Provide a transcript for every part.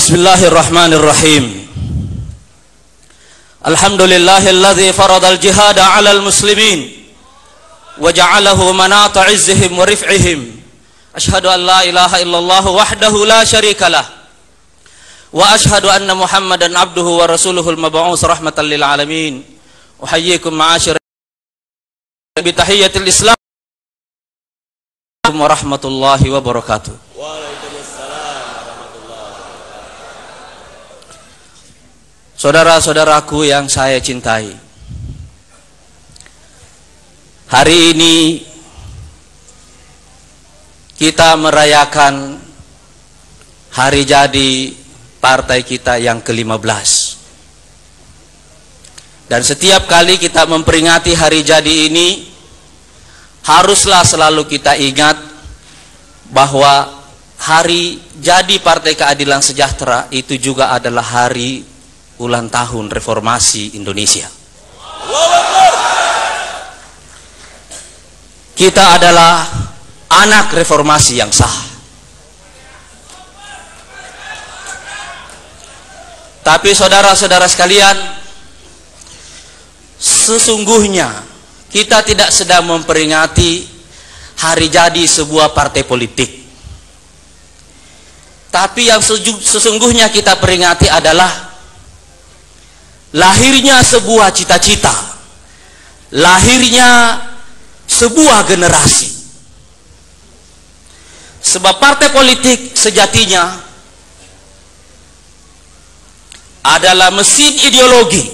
Bismillahirrahmanirrahim. Alhamdulillahilladzi faradal jihada 'alal muslimin wa ja'alahu manata 'izzihim wa rif'ihim. Asyhadu an la ilaha illallah wahdahu la syarikalah wa asyhadu anna Muhammadan abduhu wa rasuluhul mab'uts rahmatan lil alamin. Uhayyikum ma'asyiral bi tahiyyatil Islam warahmatullahi wabarakatuh. Saudara-saudaraku yang saya cintai, hari ini kita merayakan hari jadi partai kita yang ke-15. Dan setiap kali kita memperingati hari jadi ini, haruslah selalu kita ingat bahwa hari jadi Partai Keadilan Sejahtera itu juga adalah hari ulang tahun reformasi Indonesia. Kita adalah anak reformasi yang sah. Tapi saudara-saudara sekalian, sesungguhnya kita tidak sedang memperingati hari jadi sebuah partai politik. Tapi yang sesungguhnya kita peringati adalah lahirnya sebuah cita-cita, lahirnya sebuah generasi. Sebab partai politik sejatinya adalah mesin ideologi,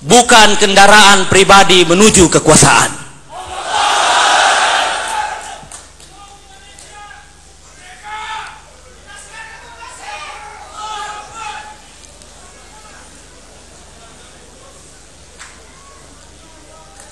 bukan kendaraan pribadi menuju kekuasaan.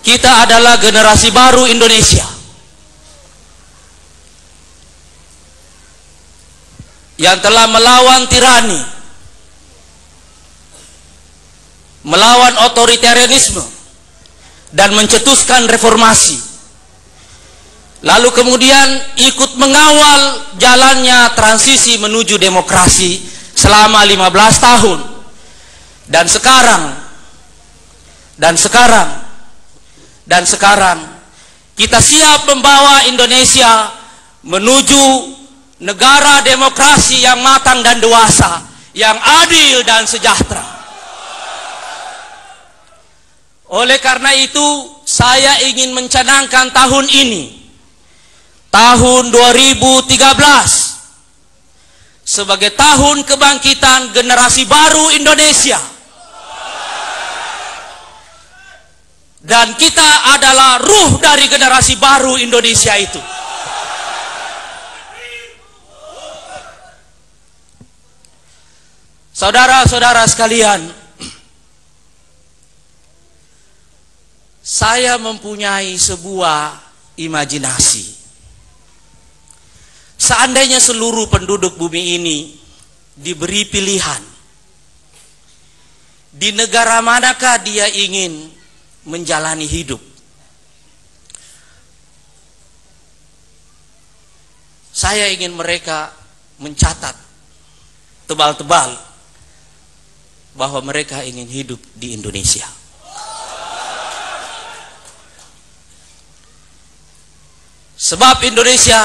Kita adalah generasi baru Indonesia yang telah melawan tirani, melawan otoritarianisme, dan mencetuskan reformasi. Lalu kemudian ikut mengawal jalannya transisi menuju demokrasi selama 15 tahun. Dan sekarang kita siap membawa Indonesia menuju negara demokrasi yang matang dan dewasa, yang adil dan sejahtera. Oleh karena itu, saya ingin mencanangkan tahun ini, tahun 2013, sebagai tahun kebangkitan generasi baru Indonesia. Dan kita adalah ruh dari generasi baru Indonesia itu. Saudara-saudara sekalian, saya mempunyai sebuah imajinasi. Seandainya seluruh penduduk bumi ini diberi pilihan, di negara manakah dia ingin menjalani hidup, saya ingin mereka mencatat tebal-tebal bahwa mereka ingin hidup di Indonesia. Sebab Indonesia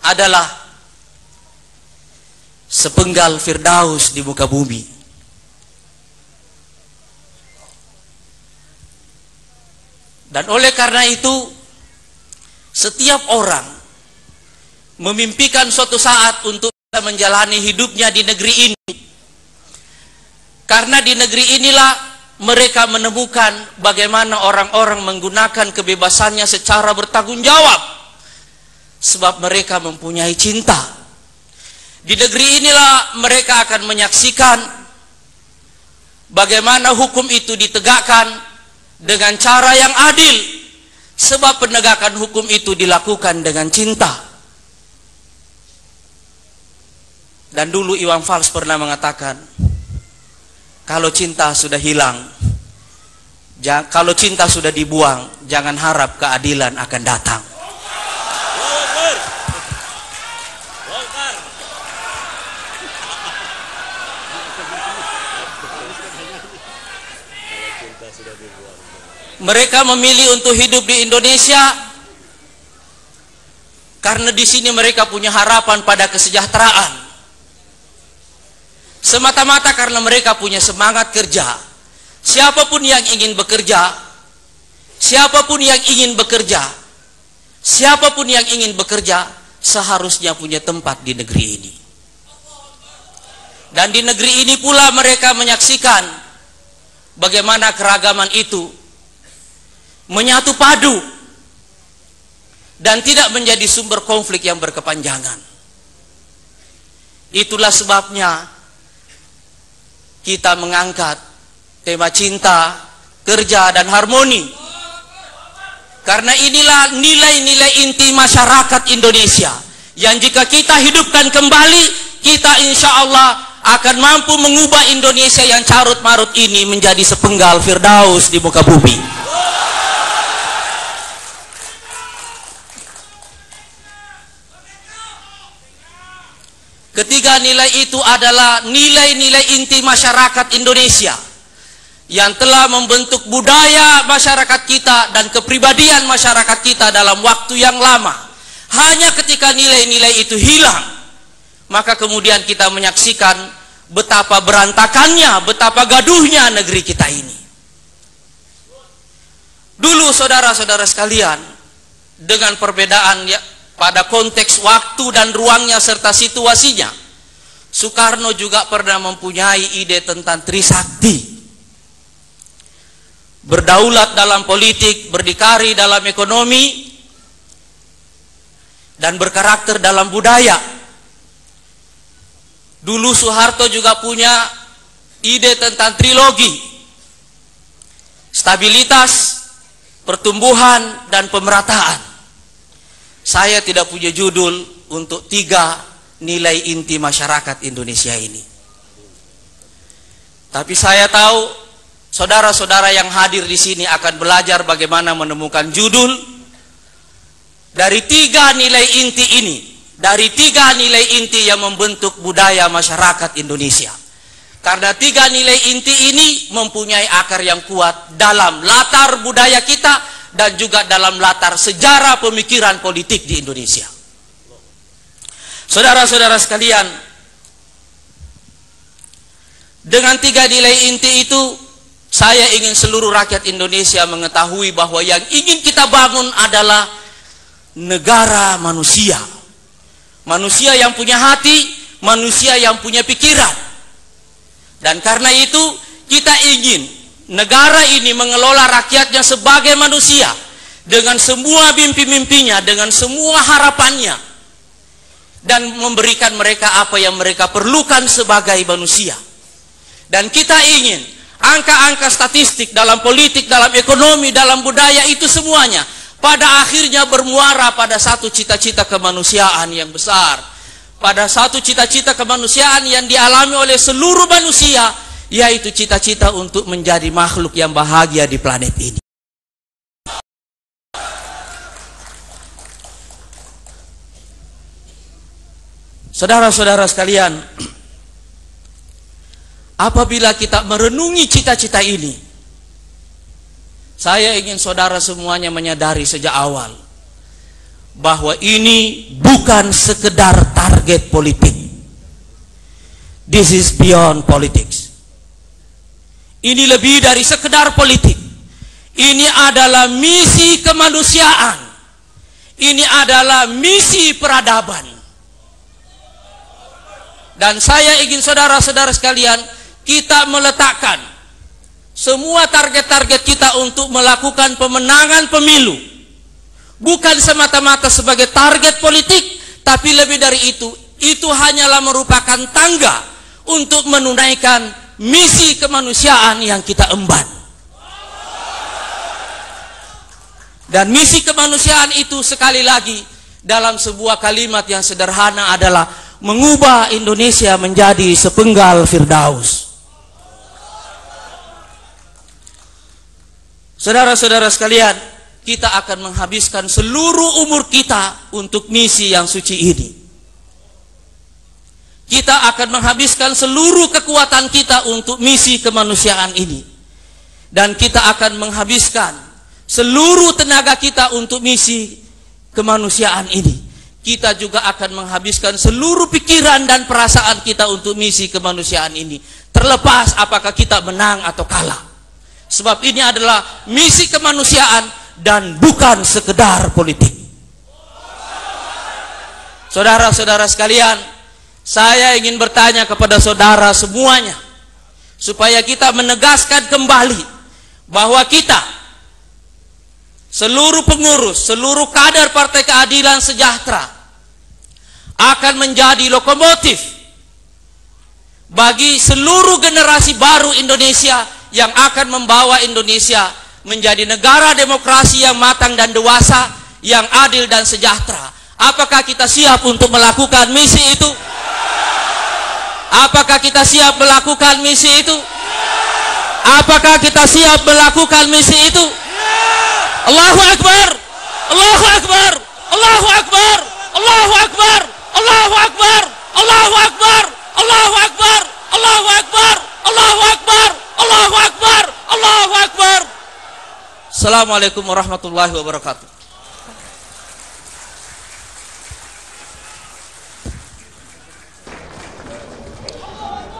adalah sepenggal firdaus di muka bumi. Dan oleh karena itu, setiap orang memimpikan suatu saat untuk bisa menjalani hidupnya di negeri ini. Karena di negeri inilah mereka menemukan bagaimana orang-orang menggunakan kebebasannya secara bertanggung jawab. Sebab mereka mempunyai cinta. Di negeri inilah mereka akan menyaksikan bagaimana hukum itu ditegakkan dengan cara yang adil, sebab penegakan hukum itu dilakukan dengan cinta. Dan dulu Iwan Fals pernah mengatakan, kalau cinta sudah hilang, kalau cinta sudah dibuang, jangan harap keadilan akan datang. Mereka memilih untuk hidup di Indonesia karena di sini mereka punya harapan pada kesejahteraan. Semata-mata karena mereka punya semangat kerja. Siapapun yang ingin bekerja, siapapun yang ingin bekerja, siapapun yang ingin bekerja, seharusnya punya tempat di negeri ini. Dan di negeri ini pula mereka menyaksikan bagaimana keragaman itu menyatu padu dan tidak menjadi sumber konflik yang berkepanjangan. Itulah sebabnya kita mengangkat tema cinta, kerja, dan harmoni. Karena inilah nilai-nilai inti masyarakat Indonesia yang jika kita hidupkan kembali, kita insya Allah akan mampu mengubah Indonesia yang carut-marut ini menjadi sepenggal firdaus di muka bumi. Ketiga nilai itu adalah nilai-nilai inti masyarakat Indonesia yang telah membentuk budaya masyarakat kita dan kepribadian masyarakat kita dalam waktu yang lama. Hanya ketika nilai-nilai itu hilang, maka kemudian kita menyaksikan betapa berantakannya, betapa gaduhnya negeri kita ini. Dulu saudara-saudara sekalian, dengan perbedaan ya, pada konteks waktu dan ruangnya serta situasinya, Soekarno juga pernah mempunyai ide tentang Trisakti. Berdaulat dalam politik, berdikari dalam ekonomi, dan berkarakter dalam budaya. Dulu Soeharto juga punya ide tentang trilogi: stabilitas, pertumbuhan, dan pemerataan. Saya tidak punya judul untuk tiga nilai inti masyarakat Indonesia ini. Tapi saya tahu saudara-saudara yang hadir di sini akan belajar bagaimana menemukan judul dari tiga nilai inti ini, dari tiga nilai inti yang membentuk budaya masyarakat Indonesia. Karena tiga nilai inti ini mempunyai akar yang kuat dalam latar budaya kita dan juga dalam latar sejarah pemikiran politik di Indonesia. Saudara-saudara sekalian, dengan tiga nilai inti itu, saya ingin seluruh rakyat Indonesia mengetahui bahwa yang ingin kita bangun adalah negara manusia. Manusia yang punya hati, manusia yang punya pikiran. Dan karena itu, kita ingin negara ini mengelola rakyatnya sebagai manusia dengan semua mimpi-mimpinya, dengan semua harapannya, dan memberikan mereka apa yang mereka perlukan sebagai manusia. Dan kita ingin angka-angka statistik dalam politik, dalam ekonomi, dalam budaya itu semuanya pada akhirnya bermuara pada satu cita-cita kemanusiaan yang besar, pada satu cita-cita kemanusiaan yang dialami oleh seluruh manusia, yaitu cita-cita untuk menjadi makhluk yang bahagia di planet ini. Saudara-saudara sekalian, apabila kita merenungi cita-cita ini, saya ingin saudara semuanya menyadari sejak awal bahwa ini bukan sekedar target politik. This is beyond politics. Ini lebih dari sekedar politik. Ini adalah misi kemanusiaan. Ini adalah misi peradaban. Dan saya ingin saudara-saudara sekalian, kita meletakkan semua target-target kita untuk melakukan pemenangan pemilu. Bukan semata-mata sebagai target politik, tapi lebih dari itu hanyalah merupakan tangga untuk menunaikan misi kemanusiaan yang kita emban. Dan misi kemanusiaan itu sekali lagi dalam sebuah kalimat yang sederhana adalah mengubah Indonesia menjadi sepenggal firdaus. Saudara-saudara sekalian, kita akan menghabiskan seluruh umur kita untuk misi yang suci ini. Kita akan menghabiskan seluruh kekuatan kita untuk misi kemanusiaan ini. dan kita akan menghabiskan seluruh tenaga kita untuk misi kemanusiaan ini. Kita juga akan menghabiskan seluruh pikiran dan perasaan kita untuk misi kemanusiaan ini, terlepas apakah kita menang atau kalah. Sebab ini adalah misi kemanusiaan dan bukan sekedar politik. Saudara-saudara sekalian, saya ingin bertanya kepada saudara semuanya, supaya kita menegaskan kembali bahwa kita, seluruh pengurus, seluruh kader Partai Keadilan Sejahtera, akan menjadi lokomotif bagi seluruh generasi baru Indonesia yang akan membawa Indonesia menjadi negara demokrasi yang matang dan dewasa, yang adil dan sejahtera. Apakah kita siap untuk melakukan misi itu? Apakah kita siap melakukan misi itu? Apakah kita siap melakukan misi itu? Allahu Akbar! Allahu Akbar! Allahu Akbar! Allahu Akbar! Allahu Akbar! Allahu Akbar! Allahu Akbar! Allahu Akbar! Allahu Akbar! Allahu Akbar! Allahu Akbar! Assalamualaikum warahmatullahi wabarakatuh.